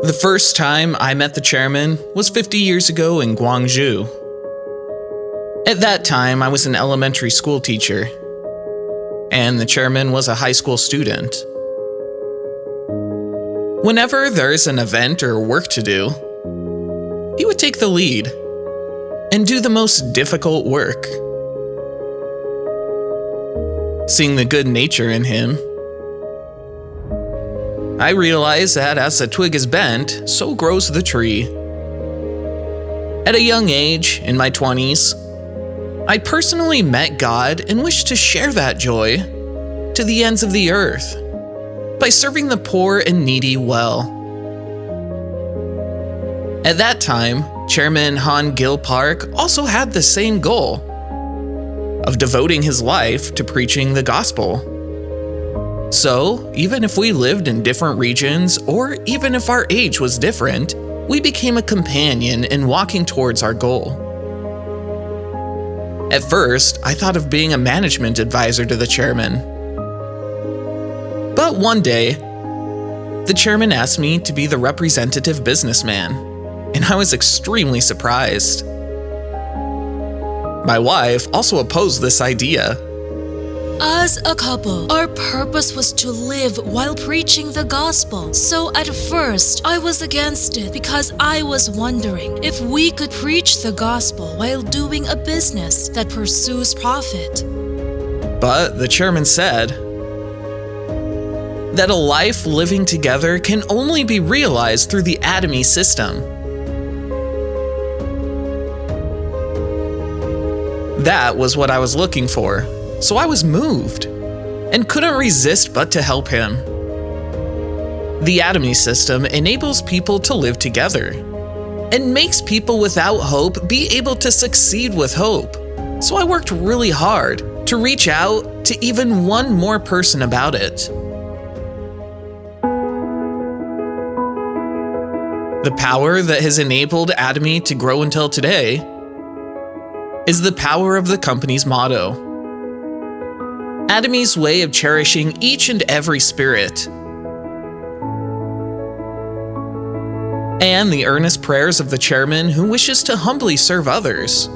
The first time I met the chairman was 50 years ago in Guangzhou. At that time, I was an elementary school teacher, and the chairman was a high school student. Whenever there's an event or work to do, he would take the lead and do the most difficult work. Seeing the good nature in him, I realized that as the twig is bent, so grows the tree. At a young age, in my 20s, I personally met God and wished to share that joy to the ends of the earth by serving the poor and needy well. At that time, Chairman Han Gil Park also had the same goal of devoting his life to preaching the gospel. So, even if we lived in different regions, or even if our age was different, we became a companion in walking towards our goal. At first, I thought of being a management advisor to the chairman. But one day, the chairman asked me to be the representative businessman, and I was extremely surprised. My wife also opposed this idea. As a couple, our purpose was to live while preaching the gospel. So at first, I was against it because I was wondering if we could preach the gospel while doing a business that pursues profit. But the chairman said that a life living together can only be realized through the Atomy system. That was what I was looking for. So I was moved and couldn't resist but to help him. The Atomy system enables people to live together and makes people without hope be able to succeed with hope. So I worked really hard to reach out to even one more person about it. The power that has enabled Atomy to grow until today is the power of the company's motto. Atomy's way of cherishing each and every spirit, and the earnest prayers of the chairman who wishes to humbly serve others,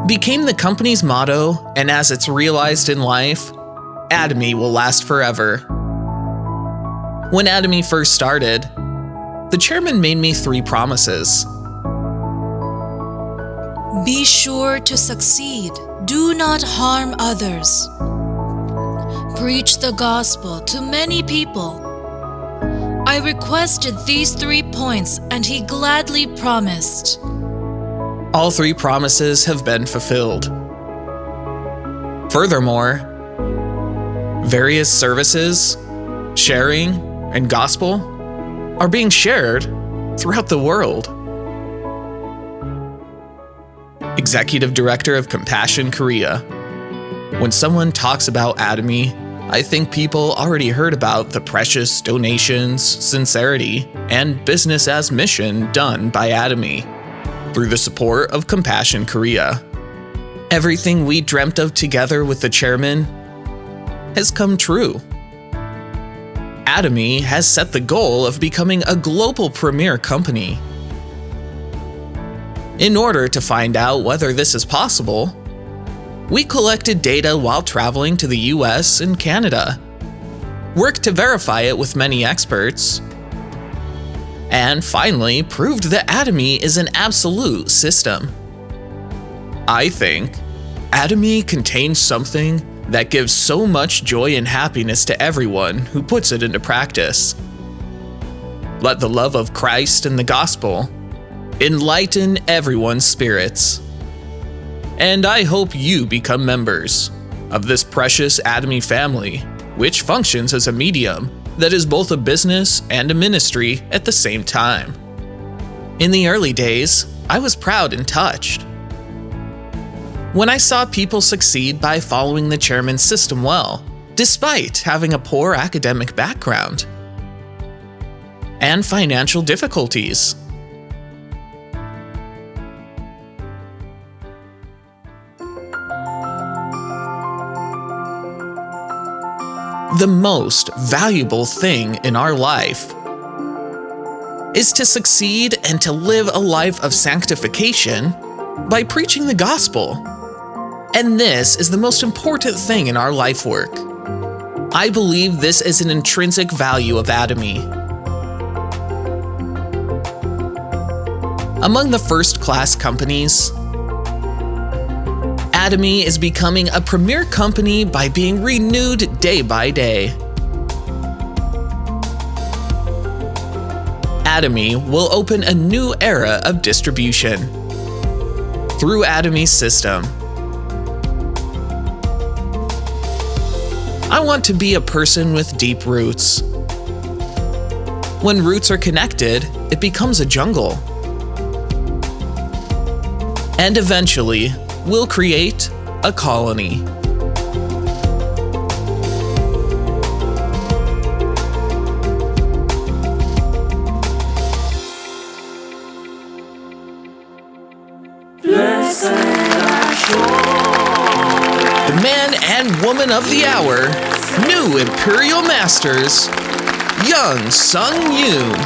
became the company's motto, and as it's realized in life, Atomy will last forever. When Atomy first started, the chairman made me 3 promises. Be sure to succeed. Do not harm others. Preach the gospel to many people. I requested these 3 points, and he gladly promised. All 3 promises have been fulfilled. Furthermore, various services, sharing, and gospel are being shared throughout the world. Executive Director of Compassion Korea. When someone talks about Atomy, I think people already heard about the precious donations, sincerity, and business as mission done by Atomy through the support of Compassion Korea. Everything we dreamt of together with the chairman has come true. Atomy has set the goal of becoming a global premier company. In order to find out whether this is possible, we collected data while traveling to the US and Canada, worked to verify it with many experts, and finally proved that Atomy is an absolute system. I think Atomy contains something that gives so much joy and happiness to everyone who puts it into practice. Let the love of Christ and the gospel enlighten everyone's spirits. And I hope you become members of this precious Atomy family, which functions as a medium that is both a business and a ministry at the same time. In the early days, I was proud and touched when I saw people succeed by following the chairman's system well, despite having a poor academic background and financial difficulties. The most valuable thing in our life is to succeed and to live a life of sanctification by preaching the gospel. And this is the most important thing in our life work. I believe this is an intrinsic value of Atomy. Among the first-class companies, Atomy is becoming a premier company by being renewed day by day. Atomy will open a new era of distribution through Atomy's system. I want to be a person with deep roots. When roots are connected, it becomes a jungle. And eventually, we'll create a colony. The man and woman of the hour, new Imperial Masters, Young Sung Yoon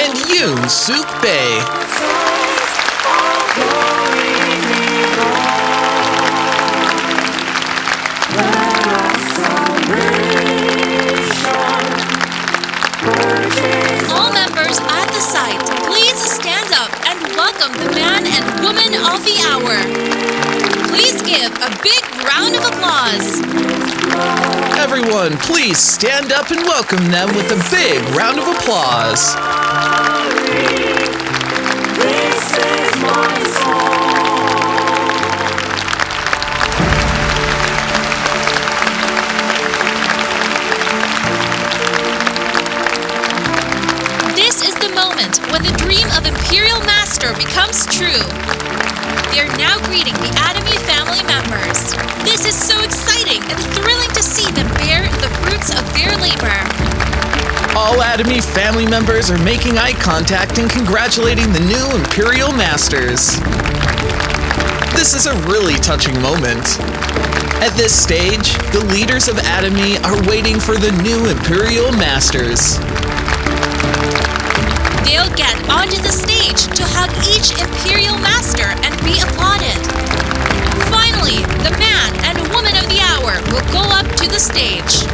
and Yoon Suk Bae. All members at the site, please stand up and welcome the man and woman of the hour. Please give a big round of applause. Everyone, please stand up and welcome them with a big round of applause. This is my song. This is the moment when the dream of Imperial Master becomes true. They are now greeting the Atomy family members. This is so exciting and thrilling to see them bear the fruits of their labor. All Atomy family members are making eye contact and congratulating the new Imperial Masters. This is a really touching moment. At this stage, the leaders of Atomy are waiting for the new Imperial Masters. They'll get onto the stage to hug each Imperial Master and be applauded. Finally, the man and woman of the hour will go up to the stage.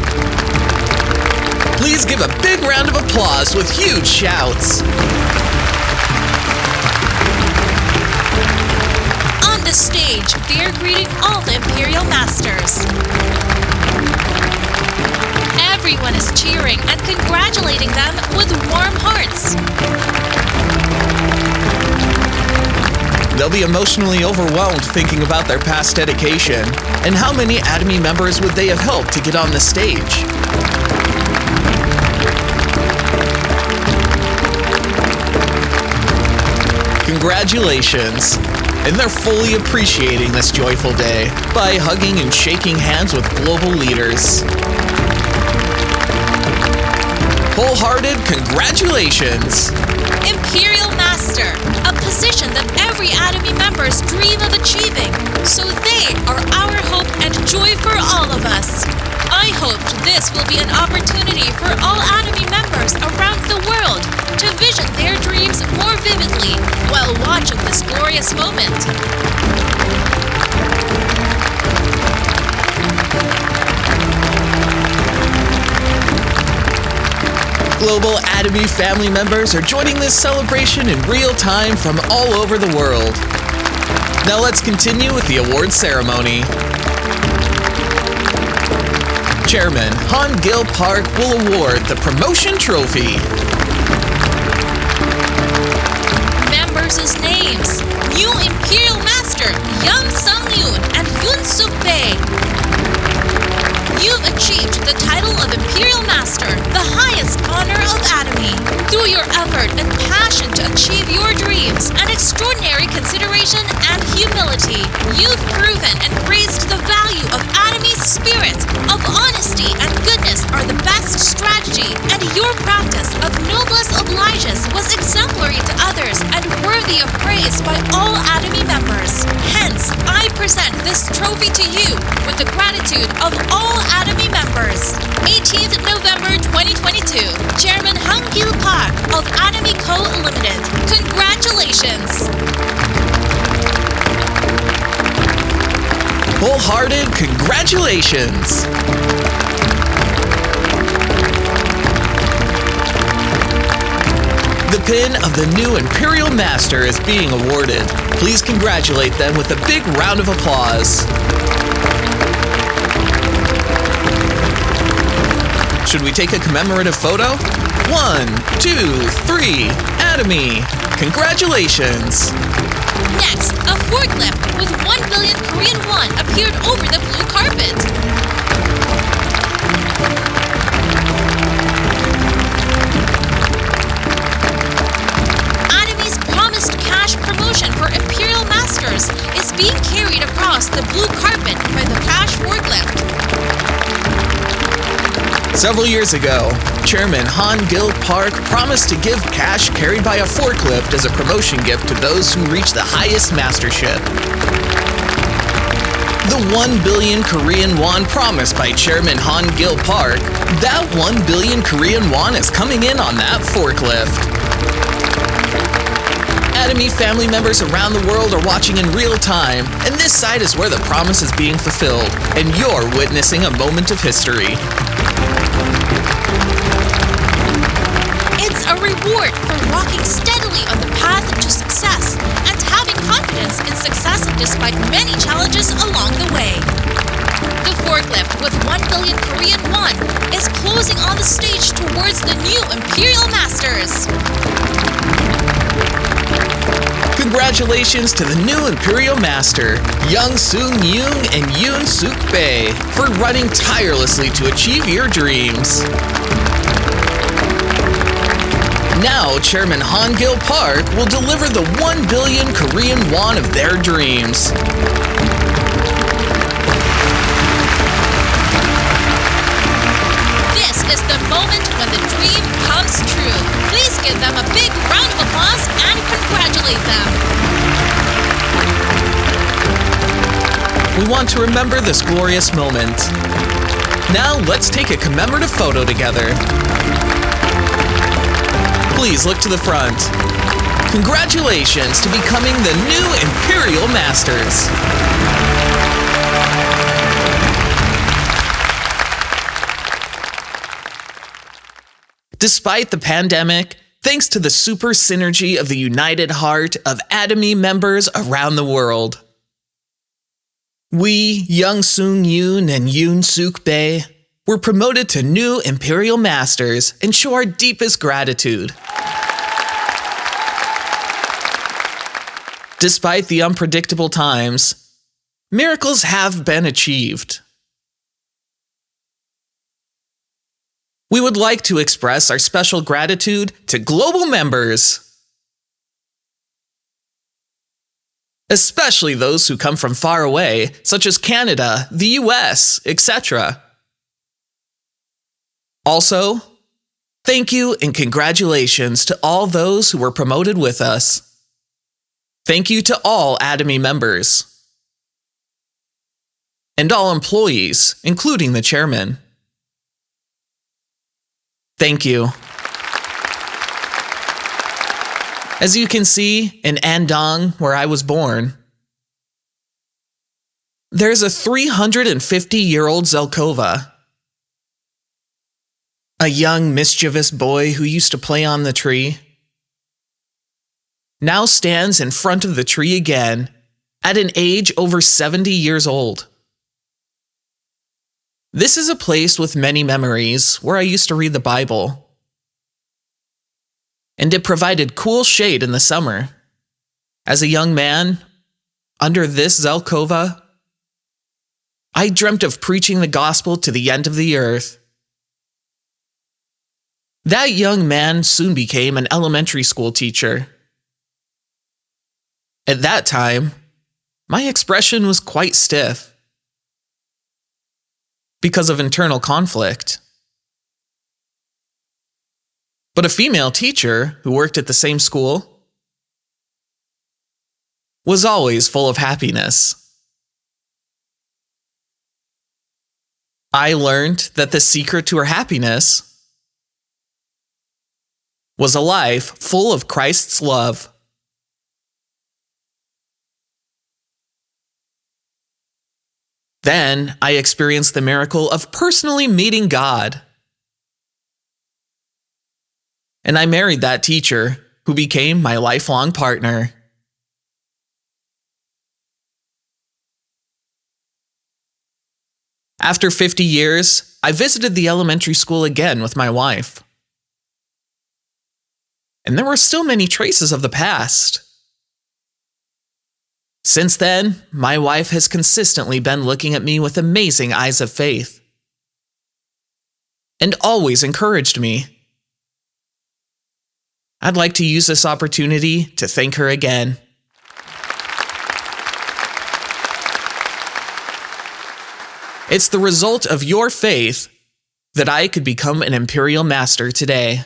Please give a big round of applause with huge shouts. On the stage, they are greeting all the Imperial Masters. Everyone is cheering and congratulating them with warm hearts. They'll be emotionally overwhelmed thinking about their past dedication and how many Atomy members would they have helped to get on the stage. Congratulations! And they're fully appreciating this joyful day by hugging and shaking hands with global leaders. Wholehearted congratulations! Imperial Master, a position that every Atomy members dream of achieving. So they are our hope and joy for all of us. I hoped this will be an opportunity for all Atomy members around the world to vision their dreams more vividly while watching this glorious moment. Global Atomy family members are joining this celebration in real time from all over the world. Now let's continue with the award ceremony. Chairman Han Gil Park will award the promotion trophy. Members' names: New Imperial Master Young Sung Yoon and Yoon Suk Bae. You've achieved the title of Imperial Master, the highest honor of Atomy. Through your effort and passion to achieve your dreams and extraordinary consideration and humility, you've proven and raised the value of Atomy's spirit, of honesty and goodness are the best strategy, and your practice of noblesse obliges was exemplary to others and worthy of praise by all Atomy members. Hence, I present this trophy to you with the gratitude of all Atomy members. members. 18th November 2022, Chairman Hang-gil Park of Atomy Co. Limited. Congratulations! Wholehearted congratulations! The pin of the new Imperial Master is being awarded. Please congratulate them with a big round of applause. Should we take a commemorative photo? 1, 2, 3, Atomy! Congratulations! Next, a forklift with 1 billion Korean won appeared over the blue carpet. Atomy's promised cash promotion for Imperial Masters is being carried across the blue carpet by the cash forklift. Several years ago, Chairman Han-gil Park promised to give cash carried by a forklift as a promotion gift to those who reach the highest mastership. The 1 billion Korean won promised by Chairman Han-gil Park, that 1 billion Korean won is coming in on that forklift. Atomy family members around the world are watching in real time, and this side is where the promise is being fulfilled, and you're witnessing a moment of history. It's a reward for walking steadily on the path to success and having confidence in success despite many challenges along the way. The forklift with 1 billion Korean won is closing on the stage towards the new Imperial Masters. Congratulations to the new Imperial Master, Young Soong Yoon and Yoon Suk Bae, for running tirelessly to achieve your dreams. Now, Chairman Han-gil Park will deliver the 1 billion Korean won of their dreams. This is the moment when the dream comes true. Please give them a big round of applause and congratulate them. We want to remember this glorious moment. Now, let's take a commemorative photo together. Please look to the front. Congratulations to becoming the new Imperial Masters. Despite the pandemic, thanks to the super synergy of the united heart of Atomy members around the world, we, Young Soong Yoon and Yoon Suk Bae, were promoted to new Imperial Masters and show our deepest gratitude. Despite the unpredictable times, miracles have been achieved. We would like to express our special gratitude to global members, especially those who come from far away, such as Canada, the US, etc. Also, thank you and congratulations to all those who were promoted with us. Thank you to all Atomy members and all employees, including the chairman. Thank you. As you can see, in Andong, where I was born, there's a 350-year-old Zelkova, a young, mischievous boy who used to play on the tree, now stands in front of the tree again at an age over 70 years old. This is a place with many memories where I used to read the Bible, and it provided cool shade in the summer. As a young man, under this Zelkova, I dreamt of preaching the gospel to the end of the earth. That young man soon became an elementary school teacher. At that time, my expression was quite stiff because of internal conflict. But a female teacher who worked at the same school was always full of happiness. I learned that the secret to her happiness was a life full of Christ's love. Then I experienced the miracle of personally meeting God. And I married that teacher, who became my lifelong partner. After 50 years, I visited the elementary school again with my wife. And there were still many traces of the past. Since then, my wife has consistently been looking at me with amazing eyes of faith and always encouraged me. I'd like to use this opportunity to thank her again. It's the result of your faith that I could become an Imperial Master today.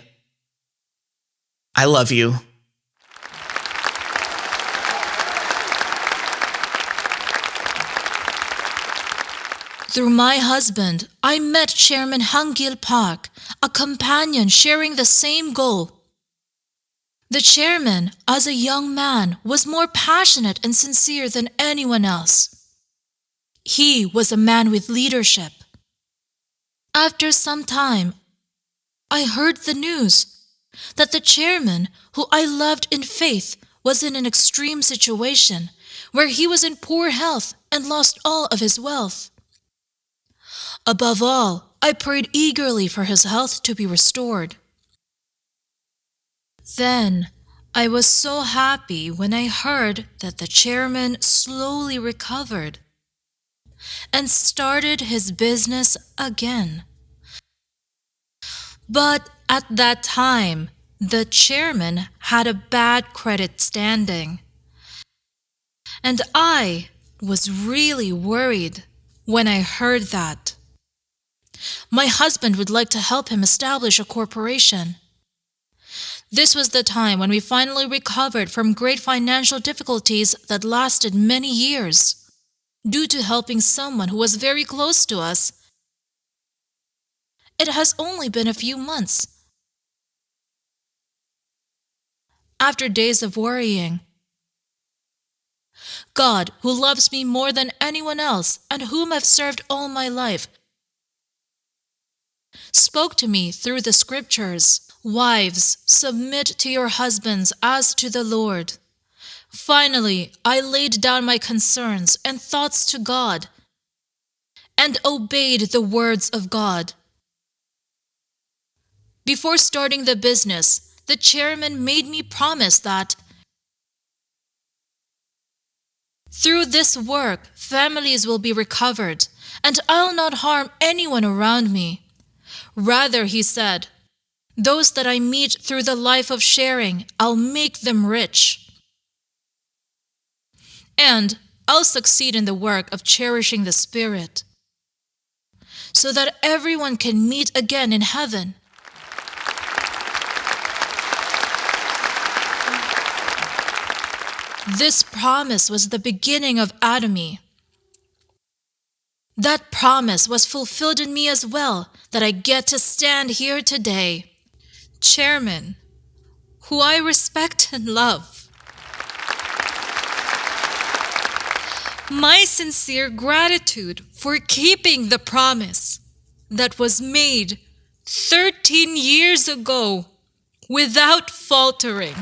I love you. Through my husband, I met Chairman Hangil Park, a companion sharing the same goal. The chairman, as a young man, was more passionate and sincere than anyone else. He was a man with leadership. After some time, I heard the news that the chairman, who I loved in faith, was in an extreme situation where he was in poor health and lost all of his wealth. Above all, I prayed eagerly for his health to be restored. Then, I was so happy when I heard that the chairman slowly recovered and started his business again. But at that time, the chairman had a bad credit standing. And I was really worried when I heard that. My husband would like to help him establish a corporation. This was the time when we finally recovered from great financial difficulties that lasted many years, due to helping someone who was very close to us. It has only been a few months. After days of worrying, God, who loves me more than anyone else and whom I've served all my life, spoke to me through the scriptures. Wives, submit to your husbands as to the Lord. Finally, I laid down my concerns and thoughts to God and obeyed the words of God. Before starting the business, the chairman made me promise that through this work, families will be recovered, and I'll not harm anyone around me. Rather, he said, those that I meet through the life of sharing, I'll make them rich. And I'll succeed in the work of cherishing the Spirit, so that everyone can meet again in heaven. This promise was the beginning of Atomy. That promise was fulfilled in me as well, that I get to stand here today. Chairman, who I respect and love. My sincere gratitude for keeping the promise that was made 13 years ago without faltering.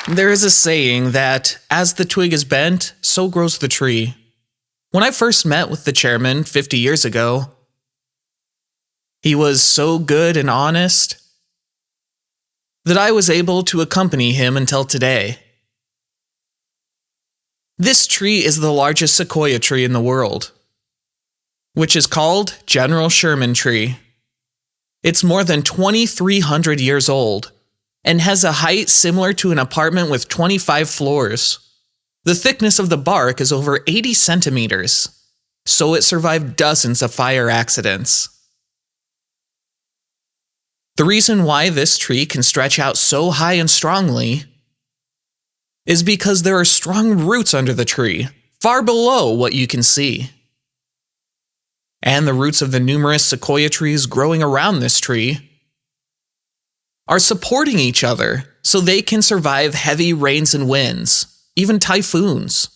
There is a saying that, as the twig is bent, so grows the tree. When I first met with the chairman 50 years ago, he was so good and honest that I was able to accompany him until today. This tree is the largest sequoia tree in the world, which is called General Sherman Tree. It's more than 2,300 years old and has a height similar to an apartment with 25 floors. The thickness of the bark is over 80 centimeters, so it survived dozens of fire accidents. The reason why this tree can stretch out so high and strongly is because there are strong roots under the tree, far below what you can see. And the roots of the numerous sequoia trees growing around this tree are supporting each other so they can survive heavy rains and winds, even typhoons,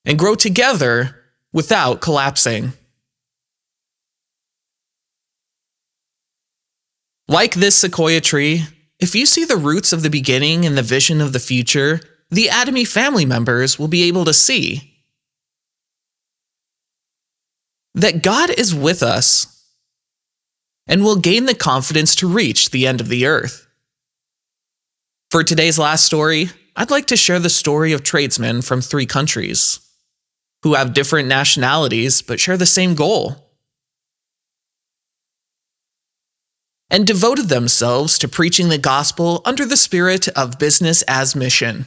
and grow together without collapsing. Like this sequoia tree, if you see the roots of the beginning and the vision of the future, the Atomy family members will be able to see that God is with us and will gain the confidence to reach the end of the earth. For today's last story, I'd like to share the story of tradesmen from 3 countries who have different nationalities but share the same goal and devoted themselves to preaching the gospel under the spirit of business as mission.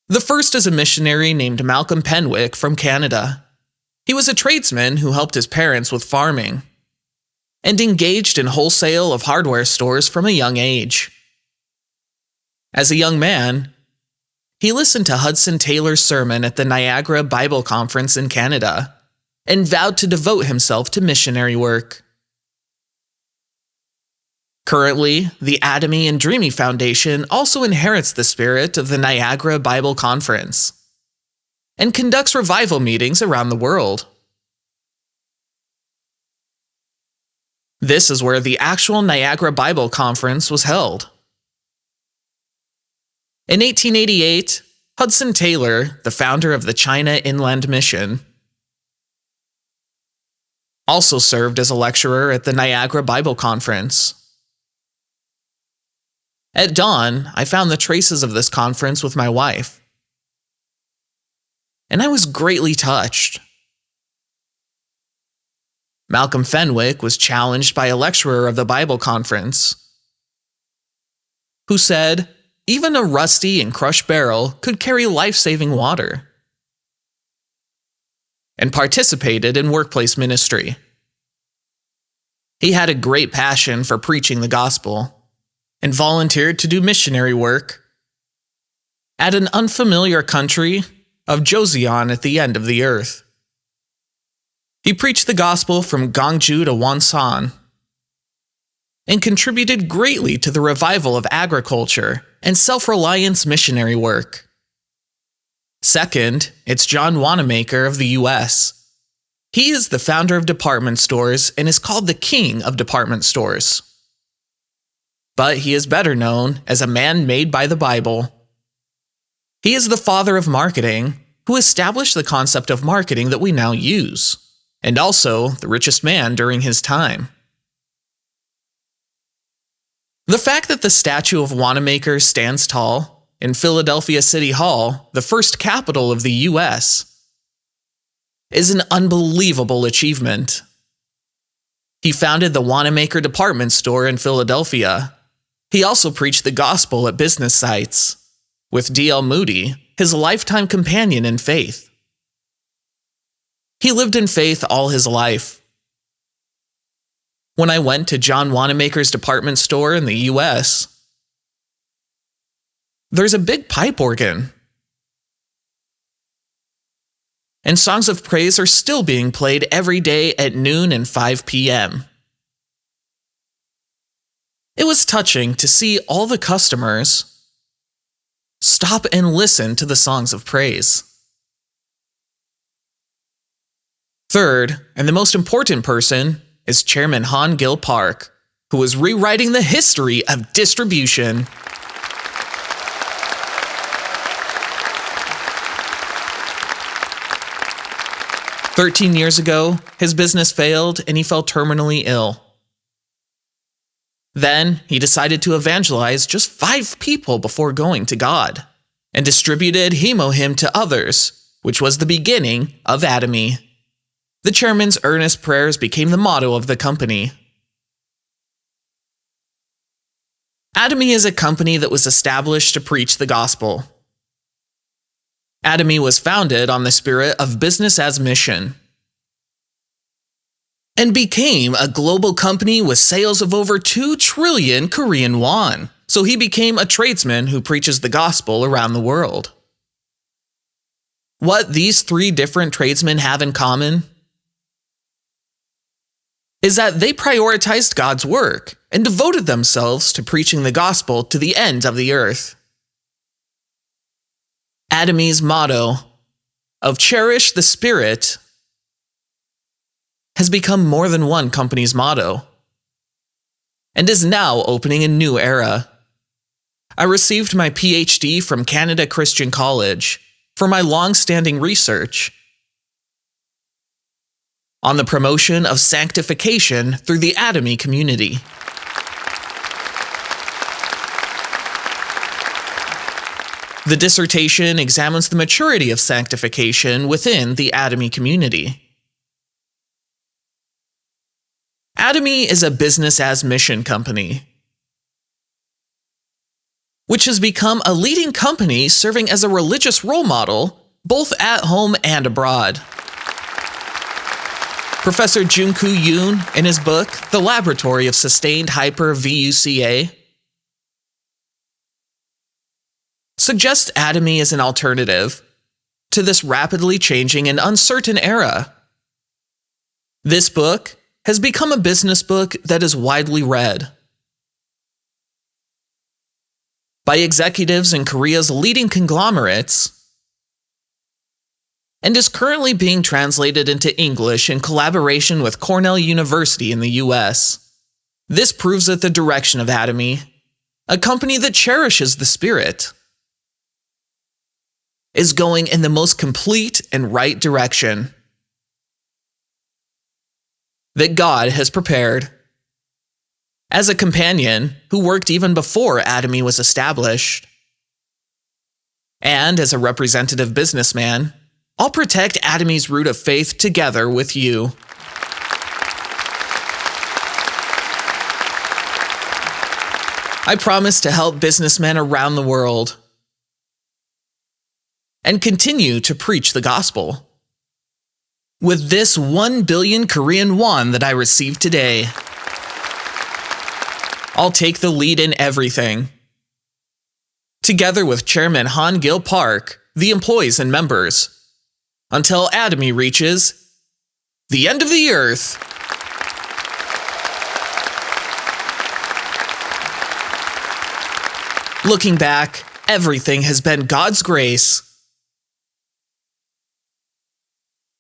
The first is a missionary named Malcolm Penwick from Canada. He was a tradesman who helped his parents with farming and engaged in wholesale of hardware stores from a young age. As a young man, he listened to Hudson Taylor's sermon at the Niagara Bible Conference in Canada and vowed to devote himself to missionary work. Currently, the Atomy and Dreamy Foundation also inherits the spirit of the Niagara Bible Conference and conducts revival meetings around the world. This is where the actual Niagara Bible Conference was held. In 1888, Hudson Taylor, the founder of the China Inland Mission, also served as a lecturer at the Niagara Bible Conference. At dawn, I found the traces of this conference with my wife, and I was greatly touched. Malcolm Fenwick was challenged by a lecturer of the Bible Conference, who said, even a rusty and crushed barrel could carry life-saving water, and participated in workplace ministry. He had a great passion for preaching the gospel and volunteered to do missionary work at an unfamiliar country of Joseon at the end of the earth. He preached the gospel from Gwangju to Wonsan and contributed greatly to the revival of agriculture and self-reliance missionary work. Second, it's John Wanamaker of the U.S. He is the founder of department stores and is called the king of department stores. But he is better known as a man made by the Bible. He is the father of marketing, who established the concept of marketing that we now use, and also the richest man during his time. The fact that the statue of Wanamaker stands tall in Philadelphia City Hall, the first capital of the U.S., is an unbelievable achievement. He founded the Wanamaker department store in Philadelphia. He also preached the gospel at business sites, with D.L. Moody, his lifetime companion in faith. He lived in faith all his life. When I went to John Wanamaker's department store in the U.S., there's a big pipe organ, and songs of praise are still being played every day at noon and 5 p.m. It was touching to see all the customers stop and listen to the songs of praise. Third, and the most important person, is Chairman Han Gil Park, who is rewriting the history of distribution. "13 years ago, his business failed and he fell terminally ill. Then, he decided to evangelize just 5 people before going to God, and distributed Hymn to others, which was the beginning of Atomy. The chairman's earnest prayers became the motto of the company. Atomy is a company that was established to preach the gospel. Atomy was founded on the spirit of business as mission, and became a global company with sales of over 2 trillion Korean won, so he became a tradesman who preaches the gospel around the world. What these three different tradesmen have in common is that they prioritized God's work and devoted themselves to preaching the gospel to the ends of the earth. Atomy's motto of "Cherish the Spirit" has become more than one company's motto and is now opening a new era. I received my PhD from Canada Christian College for my long-standing research on the promotion of sanctification through the Atomy community. The dissertation examines the maturity of sanctification within the Atomy community. Atomy is a business-as-mission company, which has become a leading company serving as a religious role model both at home and abroad. Professor Junkoo Yoon, in his book, The Laboratory of Sustained Hyper-VUCA, suggests Atomy as an alternative to this rapidly changing and uncertain era. This book has become a business book that is widely read by executives in Korea's leading conglomerates and is currently being translated into English in collaboration with Cornell University in the US. This proves that the direction of Atomy, a company that cherishes the Spirit, is going in the most complete and right direction that God has prepared. As a companion who worked even before Atomy was established, and as a representative businessman, I'll protect Atomy's root of faith together with you. I promise to help businessmen around the world and continue to preach the gospel. With this 1 billion Korean won that I received today, I'll take the lead in everything. Together with Chairman Han Gil Park, the employees and members, until Atomy reaches the end of the earth. Looking back, everything has been God's grace.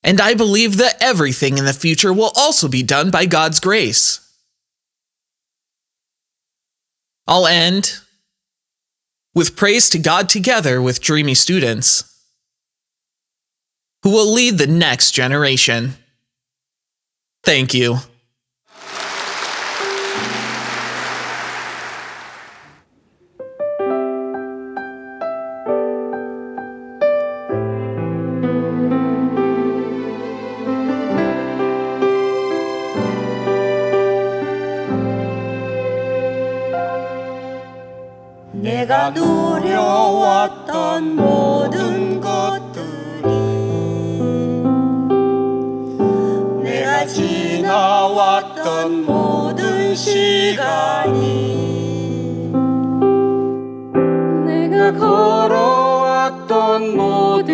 And I believe that everything in the future will also be done by God's grace. I'll end with praise to God together with dreamy students who will lead the next generation. Thank you. 내가 누려왔던 모든 것들이 내가 지나왔던 모든 시간이 내가 걸어왔던 모든